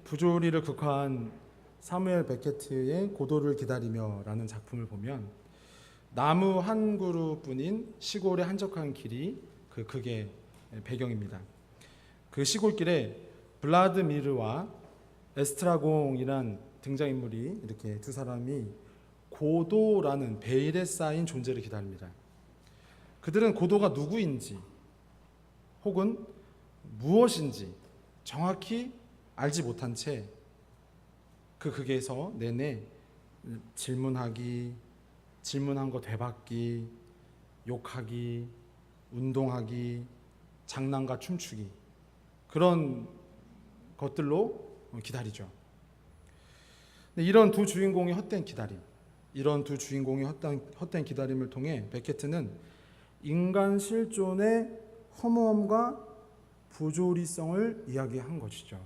부조리를 극화한 사무엘 베케트의 고도를 기다리며라는 작품을 보면 나무 한 그루뿐인 시골의 한적한 길이 그 극의 배경입니다. 그 시골길에 블라드미르와 에스트라공이란 등장인물이 이렇게 두 사람이 고도라는 베일에 쌓인 존재를 기다립니다. 그들은 고도가 누구인지 혹은 무엇인지 정확히 알지 못한 채 그 극에서 내내 질문하기, 질문한 거 되받기, 욕하기, 운동하기, 장난과 춤추기 그런 것들로 기다리죠. 이런 두 주인공의 헛된 기다림, 이런 두 주인공의 헛된 기다림을 통해 베케트는 인간 실존의 허무함과 부조리성을 이야기한 것이죠.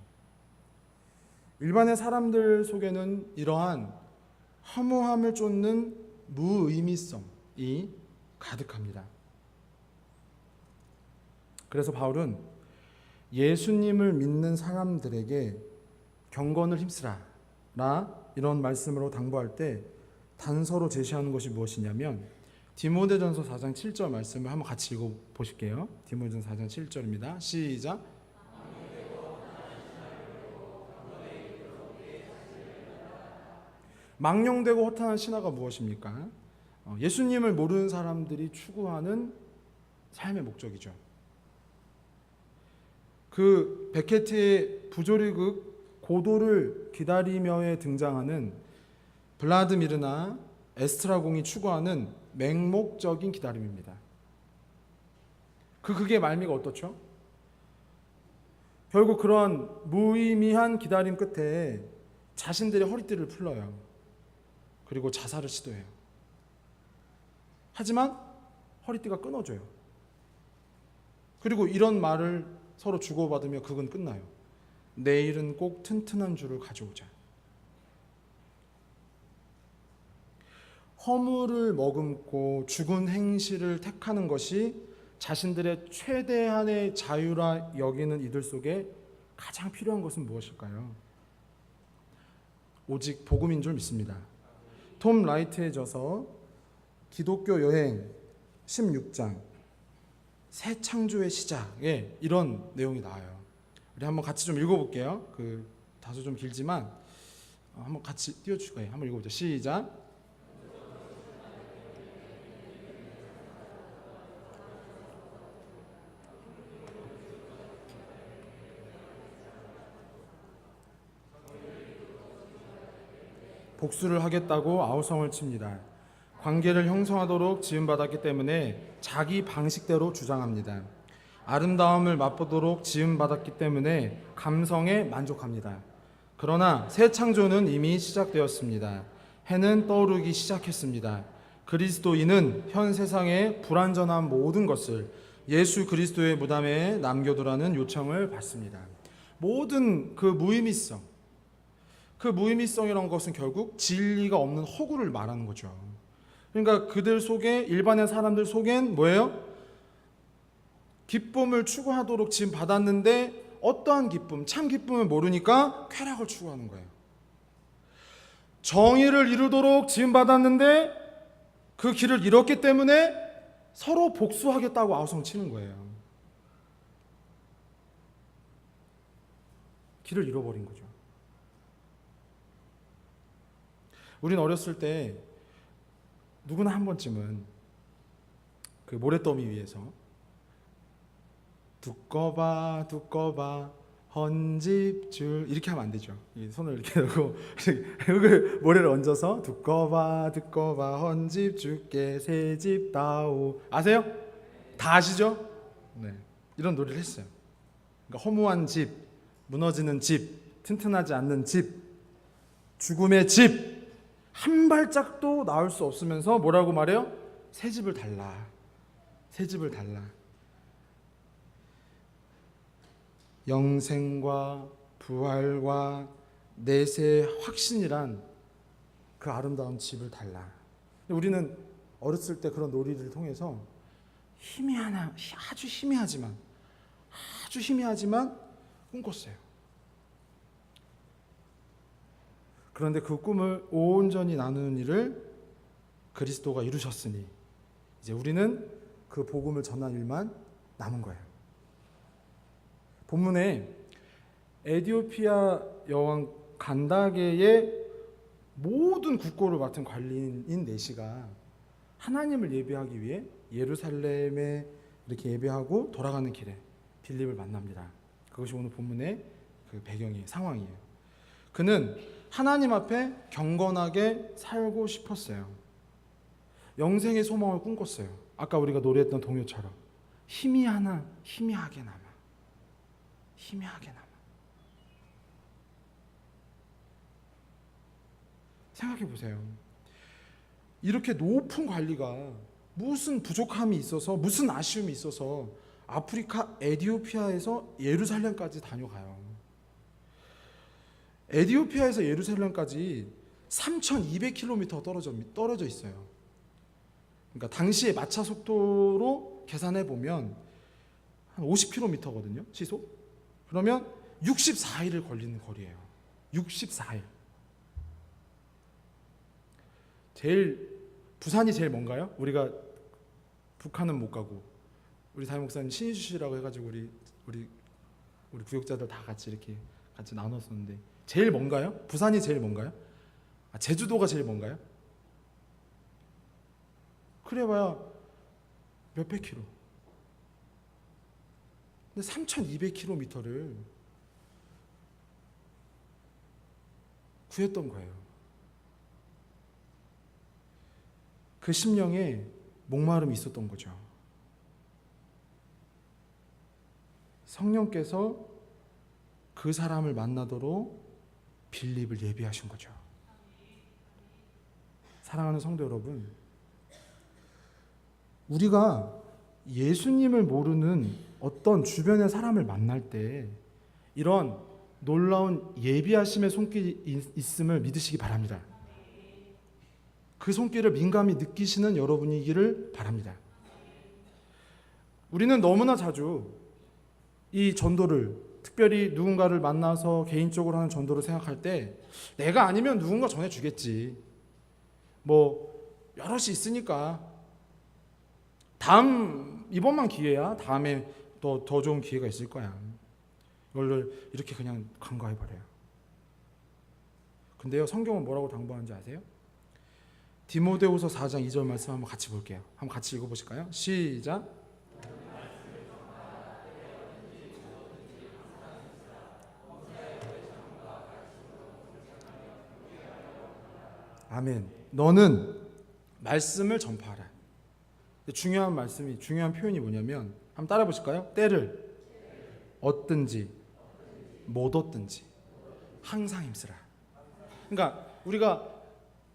일반의 사람들 속에는 이러한 허무함을 쫓는 무의미성이 가득합니다. 그래서 바울은 예수님을 믿는 사람들에게 경건을 힘쓰라 이런 말씀으로 당부할 때 단서로 제시하는 것이 무엇이냐면 디모데전서 4장 7절 말씀을 한번 같이 읽어보실게요. 디모데전서 4장 7절입니다. 시작. 망령되고 허탄한 신화가 무엇입니까? 예수님을 모르는 사람들이 추구하는 삶의 목적이죠. 그 베케트의 부조리극 고도를 기다리며에 등장하는 블라드미르나 에스트라공이 추구하는 맹목적인 기다림입니다. 그 극의 말미가 어떻죠? 결국 그런 무의미한 기다림 끝에 자신들의 허리띠를 풀러요. 그리고 자살을 시도해요. 하지만 허리띠가 끊어져요. 그리고 이런 말을 서로 주고받으며 극은 끝나요. 내일은 꼭 튼튼한 줄을 가져오자. 허물을 머금고 죽은 행실을 택하는 것이 자신들의 최대한의 자유라 여기는 이들 속에 가장 필요한 것은 무엇일까요? 오직 복음인 줄 믿습니다. 톰 라이트의 저서 기독교 여행 16장 새 창조의 시작에 이런 내용이 나와요. 우리 한번 같이 좀 읽어볼게요. 그 다소 좀 길지만 한번 같이 띄워주실 거예요. 한번 읽어보죠. 시작. 복수를 하겠다고 아우성을 칩니다. 관계를 형성하도록 지음받았기 때문에 자기 방식대로 주장합니다. 아름다움을 맛보도록 지음받았기 때문에 감성에 만족합니다. 그러나 새 창조는 이미 시작되었습니다. 해는 떠오르기 시작했습니다. 그리스도인은 현 세상의 불완전한 모든 것을 예수 그리스도의 무덤에 남겨두라는 요청을 받습니다. 모든 그 무의미성, 그 무의미성이라는 것은 결국 진리가 없는 허구를 말하는 거죠. 그러니까 그들 속에 일반의 사람들 속엔 뭐예요? 기쁨을 추구하도록 지금 받았는데 어떠한 기쁨, 참 기쁨을 모르니까 쾌락을 추구하는 거예요. 정의를 이루도록 지금 받았는데 그 길을 잃었기 때문에 서로 복수하겠다고 아우성 치는 거예요. 길을 잃어버린 거죠. 우린 어렸을 때 누구나 한 번쯤은 그 모래더미 위에서 두꺼봐 두꺼봐 헌집줄 이렇게 하면 안 되죠. 손을 이렇게 놓고 모래를 얹어서 두꺼봐 두꺼봐 헌집 줄게 새집 다오 아세요? 다 아시죠? 네, 이런 노래를 했어요. 그러니까 허무한 집, 무너지는 집, 튼튼하지 않는 집, 죽음의 집 한 발짝도 나올 수 없으면서 뭐라고 말해요? 새 집을 달라. 새 집을 달라. 영생과 부활과 내세의 확신이란 그 아름다운 집을 달라. 우리는 어렸을 때 그런 놀이를 통해서 아주 희미하지만 꿈꿨어요. 그런데 그 꿈을 온전히 나누는 일을 그리스도가 이루셨으니 이제 우리는 그 복음을 전하는 일만 남은 거예요. 본문에 에디오피아 여왕 간다게의 모든 국고를 맡은 관리인 네시가 하나님을 예배하기 위해 예루살렘에 이렇게 예배하고 돌아가는 길에 빌립을 만납니다. 그것이 오늘 본문의 그 배경이에요. 상황이에요. 그는 하나님 앞에 경건하게 살고 싶었어요. 영생의 소망을 꿈꿨어요. 아까 우리가 노래했던 동요처럼 희미하게 남아. 생각해 보세요. 이렇게 높은 관리가 무슨 부족함이 있어서, 무슨 아쉬움이 있어서 아프리카 에디오피아에서 예루살렘까지 다녀가요. 에디오피아에서 예루살렘까지 3,200km 떨어져 있어요. 그러니까 당시의 마차 속도로 계산해 보면 한 50km거든요, 시속. 그러면 64일을 걸리는 거리예요. 64일. 부산이 제일 먼가요? 우리가 북한은 못 가고, 우리 담임 목사님 신이주시라고 해가지고 우리 구역자들 다 같이 이렇게 같이 나눴었는데 제일 먼가요? 부산이 제일 먼가요? 제주도가 제일 먼가요? 그래봐야 몇백 킬로. 근데 3,200km를 구했던 거예요. 그 심령에 목마름이 있었던 거죠. 성령께서 그 사람을 만나도록 빌립을 예비하신 거죠. 사랑하는 성도 여러분, 우리가 예수님을 모르는 어떤 주변의 사람을 만날 때 이런 놀라운 예비하심의 손길이 있음을 믿으시기 바랍니다. 그 손길을 민감히 느끼시는 여러분이기를 바랍니다. 우리는 너무나 자주 이 전도를, 특별히 누군가를 만나서 개인적으로 하는 전도를 생각할 때 내가 아니면 누군가 전해주겠지, 여럿이 있으니까 이번만 기회야, 다음에 더 좋은 기회가 있을 거야, 이걸 이렇게 그냥 간과해버려요. 근데요, 성경은 뭐라고 당부하는지 아세요? 디모데후서 4장 2절 말씀 한번 같이 볼게요. 한번 같이 읽어보실까요? 시작. 아멘. 너는 말씀을 전파하라. 중요한 표현이 뭐냐면 한번 따라 보실까요? 때를 얻든지 못 얻든지 항상 힘쓰라. 그러니까 우리가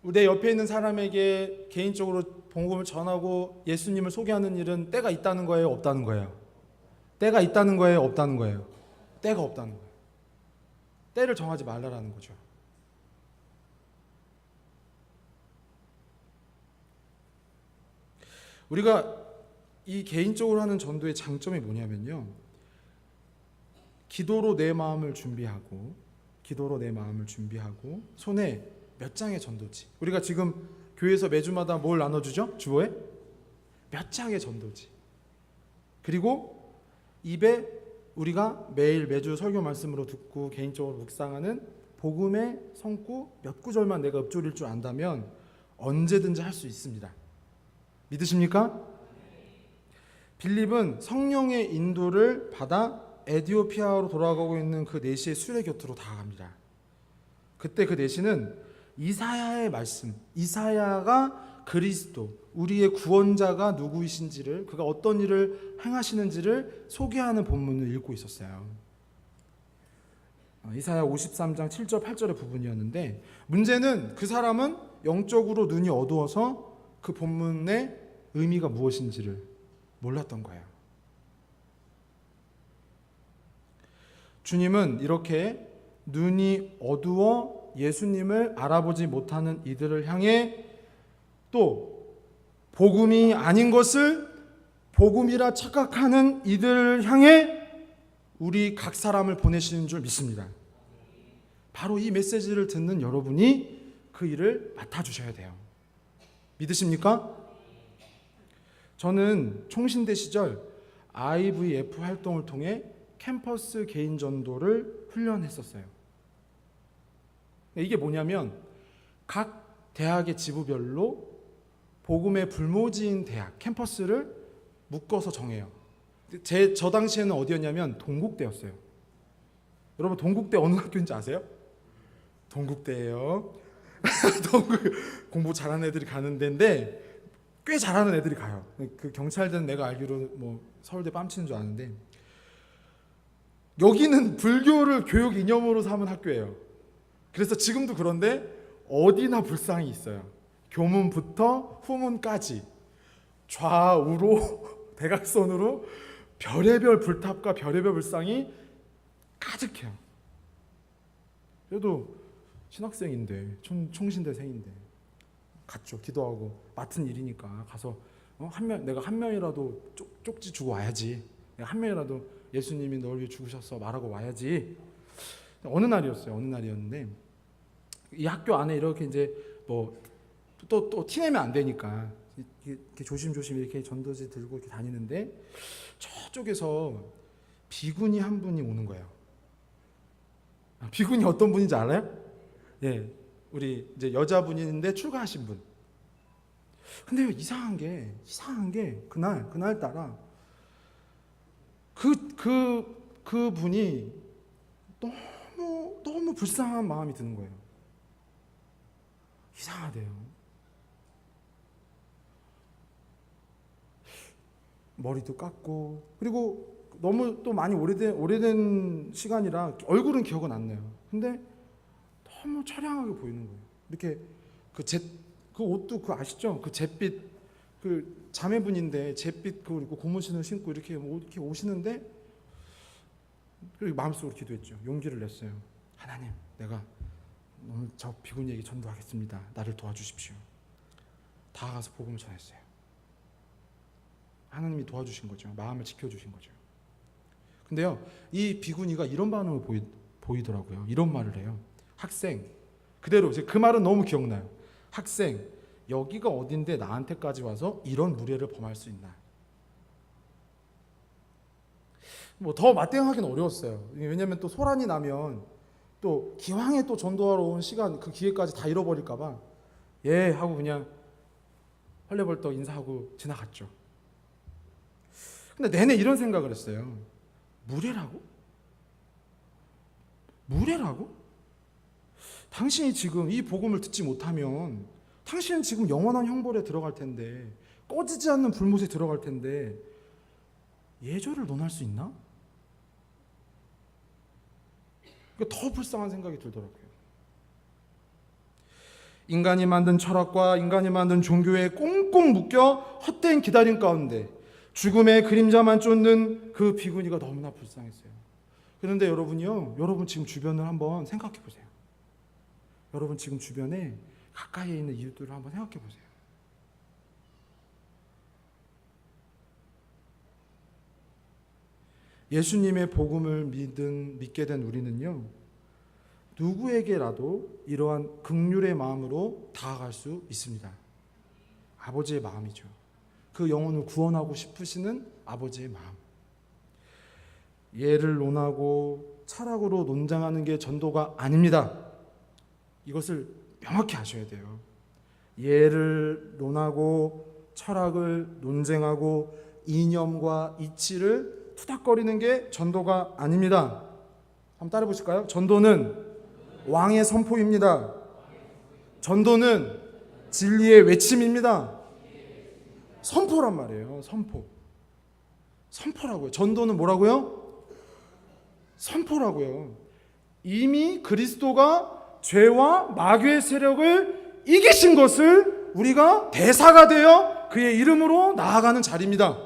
내 옆에 있는 사람에게 개인적으로 복음을 전하고 예수님을 소개하는 일은 때가 있다는 거예요, 없다는 거예요? 때가 있다는 거예요, 없다는 거예요? 때가 없다는 거예요. 때를 정하지 말라라는 거죠. 우리가 이 개인적으로 하는 전도의 장점이 뭐냐면요, 기도로 내 마음을 준비하고 손에 몇 장의 전도지. 우리가 지금 교회에서 매주마다 뭘 나눠주죠? 주보에 몇 장의 전도지. 그리고 입에 우리가 매주 설교 말씀으로 듣고 개인적으로 묵상하는 복음의 성구 몇 구절만 내가 읊조릴 줄 안다면 언제든지 할 수 있습니다. 믿으십니까? 빌립은 성령의 인도를 받아 에디오피아로 돌아가고 있는 그 네시의 수레 곁으로 다가갑니다. 그때 그 네시는 이사야의 말씀, 이사야가 그리스도, 우리의 구원자가 누구이신지를, 그가 어떤 일을 행하시는지를 소개하는 본문을 읽고 있었어요. 이사야 53장 7절 8절의 부분이었는데, 문제는 그 사람은 영적으로 눈이 어두워서 그 본문의 의미가 무엇인지를 몰랐던 거예요. 주님은 이렇게 눈이 어두워 예수님을 알아보지 못하는 이들을 향해 또 복음이 아닌 것을 복음이라 착각하는 이들을 향해 우리 각 사람을 보내시는 줄 믿습니다. 바로 이 메시지를 듣는 여러분이 그 일을 맡아주셔야 돼요. 믿으십니까? 저는 총신대 시절 IVF 활동을 통해 캠퍼스 개인 전도를 훈련했었어요. 이게 뭐냐면 각 대학의 지부별로 복음의 불모지인 대학, 캠퍼스를 묶어서 정해요. 저 당시에는 어디였냐면 동국대였어요. 여러분 동국대 어느 학교인지 아세요? 동국대예요. 공부 잘하는 애들이 가는 데인데 꽤 잘하는 애들이 가요. 그 경찰대는 내가 알기로 뭐 서울대 뺨치는 줄 아는데, 여기는 불교를 교육 이념으로 삼은 학교예요. 그래서 지금도 그런데 어디나 불상이 있어요. 교문부터 후문까지 좌우로 대각선으로 별의별 불탑과 별의별 불상이 가득해요. 그래도 신학생인데, 총신대생인데 갔죠. 기도하고 맡은 일이니까 가서 내가 한 명이라도 쪽지 주고 와야지. 내가 한 명이라도 예수님이 널 위해 죽으셨어 말하고 와야지. 어느 날이었는데 이 학교 안에 이렇게 이제 뭐 또 티내면 안 되니까 이렇게 조심조심 이렇게 전도지 들고 이렇게 다니는데 저쪽에서 비구니 한 분이 오는 거예요. 비구니 어떤 분인지 알아요? 예, 우리 이제 여자분인데 출가하신 분. 근데 이상한 게 그날따라 그 분이 너무 불쌍한 마음이 드는 거예요. 이상하대요. 머리도 깎고, 그리고 너무 또 많이 오래된 시간이라 얼굴은 기억은 안 나요. 근데 너무 처량하게 보이는 거예요. 이렇게 그 옷도 아시죠? 그 잿빛, 그 자매분인데 잿빛 그리고 고무신을 신고 이렇게 오시는데, 그리고 마음속으로 기도했죠. 용기를 냈어요. 하나님, 내가 오늘 저 비구니에게 전도하겠습니다. 나를 도와주십시오. 다가가서 복음을 전했어요. 하나님이 도와주신 거죠. 마음을 지켜주신 거죠. 근데요, 이 비구니가 이런 반응을 보이더라고요. 이런 말을 해요. 학생, 그대로 그 말은 너무 기억나요. 학생, 여기가 어딘데 나한테까지 와서 이런 무례를 범할 수 있나? 뭐 더 맞대응하기는 어려웠어요. 왜냐하면 또 소란이 나면 또 기왕에 또 전도하러 온 시간, 그 기회까지 다 잃어버릴까봐 예 하고 그냥 헐레벌떡 인사하고 지나갔죠. 근데 내내 이런 생각을 했어요. 무례라고? 당신이 지금 이 복음을 듣지 못하면 당신은 지금 영원한 형벌에 들어갈 텐데, 꺼지지 않는 불못에 들어갈 텐데 예절을 논할 수 있나? 더 불쌍한 생각이 들더라고요. 인간이 만든 철학과 인간이 만든 종교에 꽁꽁 묶여 헛된 기다림 가운데 죽음의 그림자만 쫓는 그 비구니가 너무나 불쌍했어요. 그런데 여러분 지금 주변을 한번 생각해 보세요. 여러분 지금 주변에 가까이에 있는 이웃들을 한번 생각해 보세요. 예수님의 복음을 믿게 된 우리는요, 누구에게라도 이러한 긍휼의 마음으로 다가갈 수 있습니다. 아버지의 마음이죠. 그 영혼을 구원하고 싶으시는 아버지의 마음. 예를 논하고 철학으로 논쟁하는 게 전도가 아닙니다. 이것을 명확히 아셔야 돼요. 예를 논하고 철학을 논쟁하고 이념과 이치를 투닥거리는 게 전도가 아닙니다. 한번 따라 보실까요? 전도는 왕의 선포입니다. 전도는 진리의 외침입니다. 선포란 말이에요. 선포라고요. 전도는 뭐라고요? 선포라고요. 이미 그리스도가 죄와 마귀의 세력을 이기신 것을 우리가 대사가 되어 그의 이름으로 나아가는 자리입니다.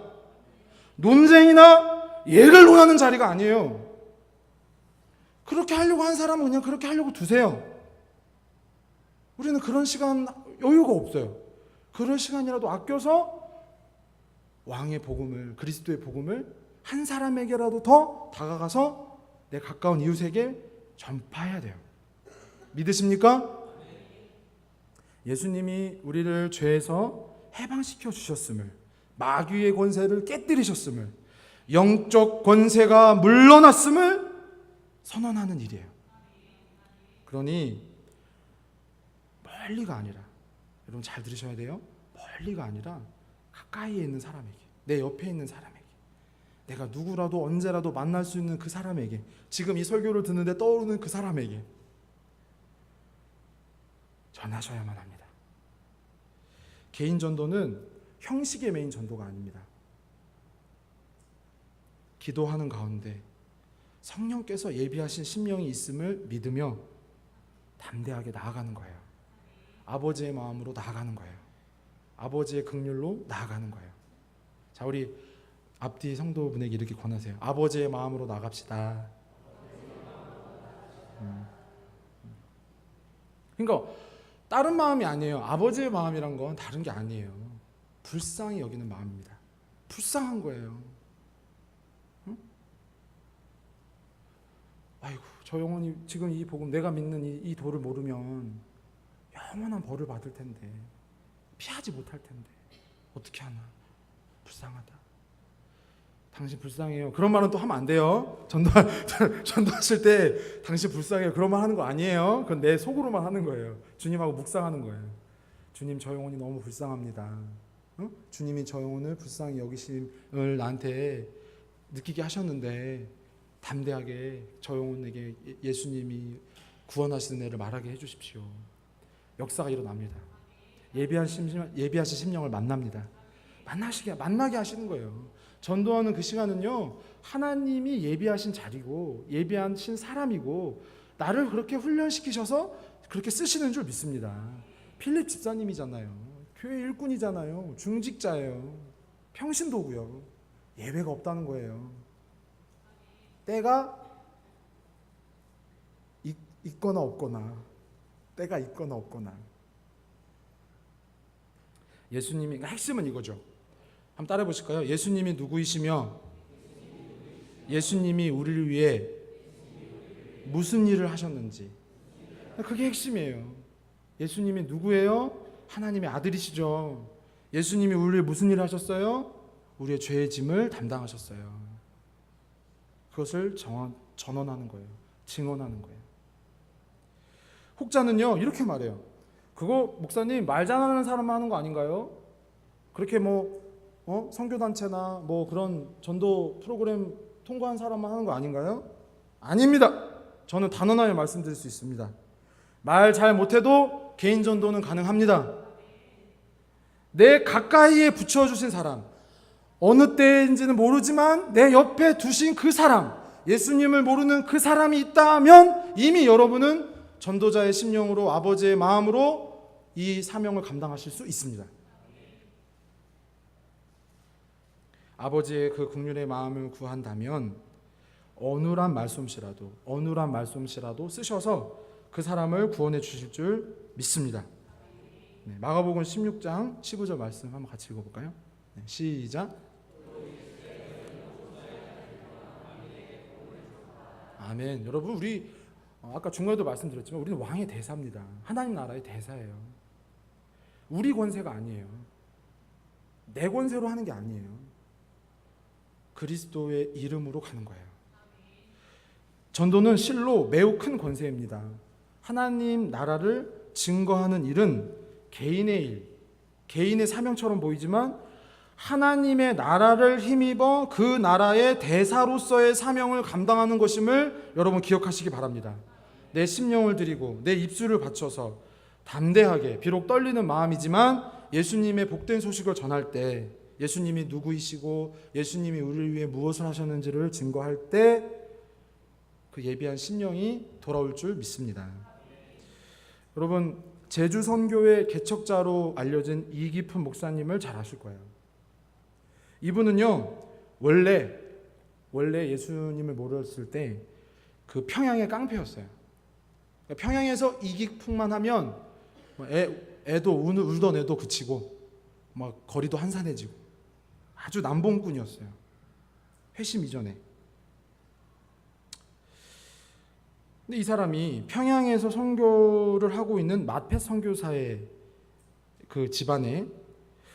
논쟁이나 예를 논하는 자리가 아니에요. 그렇게 하려고 한 사람은 그냥 그렇게 하려고 두세요. 우리는 그런 시간 여유가 없어요. 그런 시간이라도 아껴서 왕의 복음을, 그리스도의 복음을 한 사람에게라도 더 다가가서 내 가까운 이웃에게 전파해야 돼요. 믿으십니까? 예수님이 우리를 죄에서 해방시켜 주셨음을, 마귀의 권세를 깨뜨리셨음을, 영적 권세가 물러났음을 선언하는 일이에요. 그러니 멀리가 아니라, 여러분 잘 들으셔야 돼요. 멀리가 아니라 가까이에 있는 사람에게, 내 옆에 있는 사람에게, 내가 누구라도 언제라도 만날 수 있는 그 사람에게, 지금 이 설교를 듣는데 떠오르는 그 사람에게 전하셔야만 합니다. 개인 전도는 형식의 메인 전도가 아닙니다. 기도하는 가운데 성령께서 예비하신 심령이 있음을 믿으며 담대하게 나아가는 거예요. 아버지의 마음으로 나아가는 거예요. 아버지의 긍휼로 나아가는 거예요. 자, 우리 앞뒤 성도분에게 이렇게 권하세요. 아버지의 마음으로 나갑시다. 그러니까 다른 마음이 아니에요. 아버지의 마음이란 건 다른 게 아니에요. 불쌍히 여기는 마음입니다. 불쌍한 거예요. 응? 아이고, 저 영혼이 지금 이 복음, 내가 믿는 이 도를 모르면 영원한 벌을 받을 텐데, 피하지 못할 텐데 어떻게 하나. 불쌍하다. 당신 불쌍해요. 그런 말은 또 하면 안 돼요. 전도하실 때 당신 불쌍해요. 그런 말 하는 거 아니에요. 그건 내 속으로만 하는 거예요. 주님하고 묵상하는 거예요. 주님, 저 영혼이 너무 불쌍합니다. 어? 주님이 저 영혼을 불쌍히 여기심을 나한테 느끼게 하셨는데 담대하게 저 영혼에게 예수님이 구원하시는 애를 말하게 해주십시오. 역사가 일어납니다. 예비하신 심령을 만납니다. 만나게 하시는 거예요. 전도하는 그 시간은요, 하나님이 예비하신 자리고 예비하신 사람이고 나를 그렇게 훈련시키셔서 그렇게 쓰시는 줄 믿습니다. 필립 집사님이잖아요. 교회 일꾼이잖아요. 중직자예요. 평신도고요. 예외가 없다는 거예요. 때가 있거나 없거나, 때가 있거나 없거나. 예수님이, 핵심은 이거죠. 한번 따라해 보실까요? 예수님이 누구이시며 예수님이 우리를 위해 무슨 일을 하셨는지. 그게 핵심이에요. 예수님이 누구예요? 하나님의 아들이시죠. 예수님이 우리를 무슨 일을 하셨어요? 우리의 죄의 짐을 담당하셨어요. 그것을 전언하는 거예요. 증언하는 거예요. 혹자는요, 이렇게 말해요. 그거 목사님 말 잘하는 사람만 하는 거 아닌가요? 그렇게 선교단체나 그런 전도 프로그램 통과한 사람만 하는 거 아닌가요? 아닙니다. 저는 단언하여 말씀드릴 수 있습니다. 말 잘 못해도 개인 전도는 가능합니다. 내 가까이에 붙여주신 사람, 어느 때인지는 모르지만 내 옆에 두신 그 사람, 예수님을 모르는 그 사람이 있다면 이미 여러분은 전도자의 심령으로, 아버지의 마음으로 이 사명을 감당하실 수 있습니다. 아버지의 그 긍휼의 마음을 구한다면 어눌한 말솜씨라도 쓰셔서 그 사람을 구원해 주실 줄 믿습니다. 네, 마가복음 16장 15절 말씀 한번 같이 읽어볼까요? 네, 시작. 아멘. 여러분, 우리 아까 중간에도 말씀드렸지만 우리는 왕의 대사입니다. 하나님 나라의 대사예요. 우리 권세가 아니에요. 내 권세로 하는 게 아니에요. 그리스도의 이름으로 가는 거예요. 전도는 실로 매우 큰 권세입니다. 하나님 나라를 증거하는 일은 개인의 일, 개인의 사명처럼 보이지만 하나님의 나라를 힘입어 그 나라의 대사로서의 사명을 감당하는 것임을 여러분 기억하시기 바랍니다. 내 심령을 드리고 내 입술을 바쳐서 담대하게, 비록 떨리는 마음이지만 예수님의 복된 소식을 전할 때, 예수님이 누구이시고 예수님이 우리를 위해 무엇을 하셨는지를 증거할 때 그 예비한 심령이 돌아올 줄 믿습니다. 여러분, 제주 선교회 개척자로 알려진 이기품 목사님을 잘 아실 거예요. 이분은요, 원래 예수님을 모르었을 때 그 평양의 깡패였어요. 평양에서 이기품만 하면 애도 울던 애도 그치고 막 거리도 한산해지고 아주 남봉꾼이었어요. 회심 이전에. 근데 이 사람이 평양에서 선교를 하고 있는 마펫 선교사의 그 집안에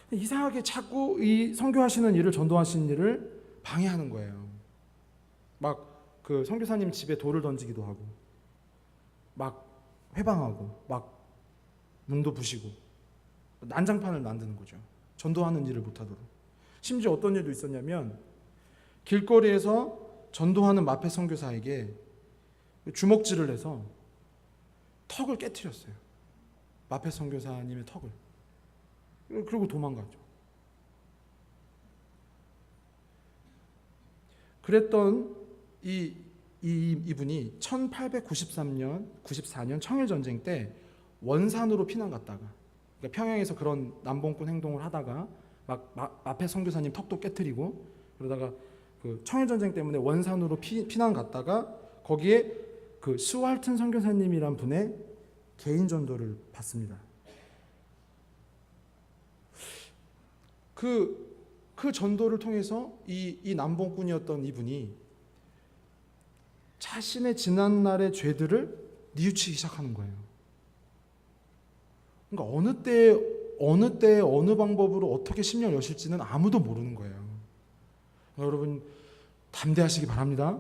이상하게 자꾸 이 선교하시는 일을, 전도하시는 일을 방해하는 거예요. 막 그 선교사님 집에 돌을 던지기도 하고, 막 회방하고, 막 문도 부시고, 난장판을 만드는 거죠. 전도하는 일을 못하도록. 심지어 어떤 일도 있었냐면 길거리에서 전도하는 마펫 선교사에게 주먹질을 해서 턱을 깨트렸어요. 마펫 선교사님의 턱을. 그리고 도망가죠. 그랬던 이분이 1893년, 94년 청일전쟁 때 원산으로 피난 갔다가, 그러니까 평양에서 그런 남봉꾼 행동을 하다가 막 앞에 선교사님 턱도 깨트리고 그러다가 그 청일전쟁 때문에 원산으로 피난 갔다가 거기에 그 스왈튼 선교사님이란 분의 개인 전도를 받습니다. 그 전도를 통해서 이 남봉꾼이었던 이분이 자신의 지난날의 죄들을 뉘우치기 시작하는 거예요. 그러니까 어느 때에 어느 방법으로 어떻게 심령을 여실지는 아무도 모르는 거예요. 여러분 담대하시기 바랍니다.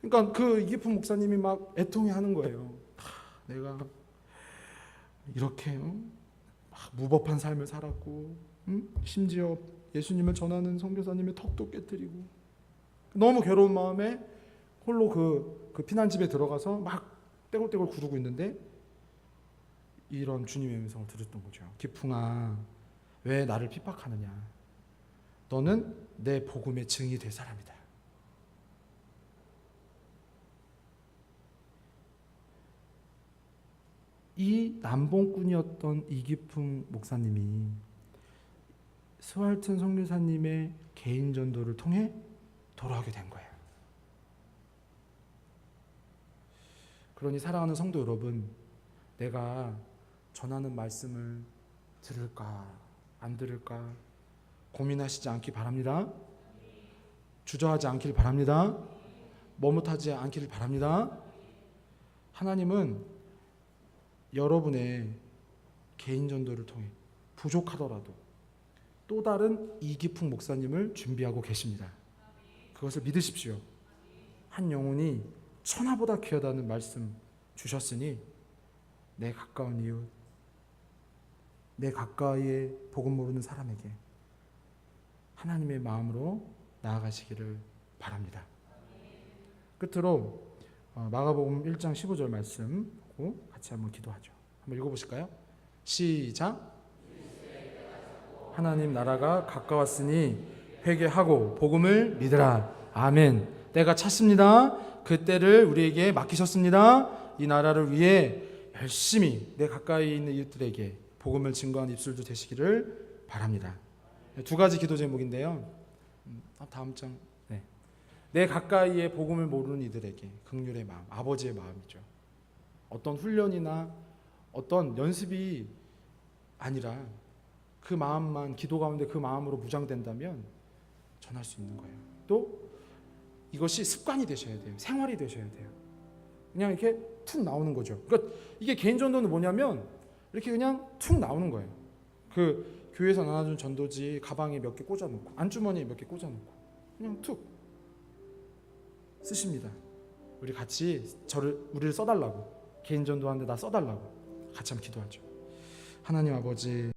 그러니까 그 이기품 목사님이 막 애통해하는 거예요. 내가 이렇게 막 무법한 삶을 살았고, 심지어 예수님을 전하는 선교사님의 턱도 깨뜨리고, 너무 괴로운 마음에 홀로 그 피난집에 들어가서 막 떼굴떼굴 구르고 있는데 이런 주님의 음성을 들었던 거죠. 기풍아, 왜 나를 핍박하느냐? 너는 내 복음의 증이 될 사람이다. 이 남봉꾼이었던 이기풍 목사님이 스왈튼 선교사님의 개인 전도를 통해 돌아오게 된 거예요. 그러니 사랑하는 성도 여러분, 내가 전하는 말씀을 들을까 안 들을까 고민하시지 않기 바랍니다. 주저하지 않길 바랍니다. 머뭇하지 않기를 바랍니다. 하나님은 여러분의 개인 전도를 통해 부족하더라도 또 다른 이기풍 목사님을 준비하고 계십니다. 그것을 믿으십시오. 한 영혼이 천하보다 귀하다는 말씀 주셨으니 내 가까운 이웃, 내 가까이에 복음 모르는 사람에게 하나님의 마음으로 나아가시기를 바랍니다. 끝으로 마가복음 1장 15절 말씀 보고 같이 한번 기도하죠. 한번 읽어보실까요? 시작. 하나님 나라가 가까웠으니 회개하고 복음을 믿으라. 아멘. 때가 찼습니다. 그 때를 우리에게 맡기셨습니다. 이 나라를 위해 열심히 내 가까이 있는 이웃들에게 복음을 증거하는 입술도 되시기를 바랍니다. 두 가지 기도 제목인데요. 다음 장. 네. 내 가까이에 복음을 모르는 이들에게 긍휼의 마음, 아버지의 마음이죠. 어떤 훈련이나 어떤 연습이 아니라 그 마음만, 기도 가운데 그 마음으로 무장된다면 전할 수 있는 거예요. 또 이것이 습관이 되셔야 돼요. 생활이 되셔야 돼요. 그냥 이렇게 툭 나오는 거죠. 그러니까 이게 개인 전도는 뭐냐면 이렇게 그냥 툭 나오는 거예요. 그 교회에서 나눠준 전도지 가방에 몇 개 꽂아놓고, 안주머니에 몇 개 꽂아놓고 그냥 툭 쓰십니다. 우리 같이 우리를 써달라고, 개인 전도하는데 나 써달라고 같이 한번 기도하죠. 하나님 아버지,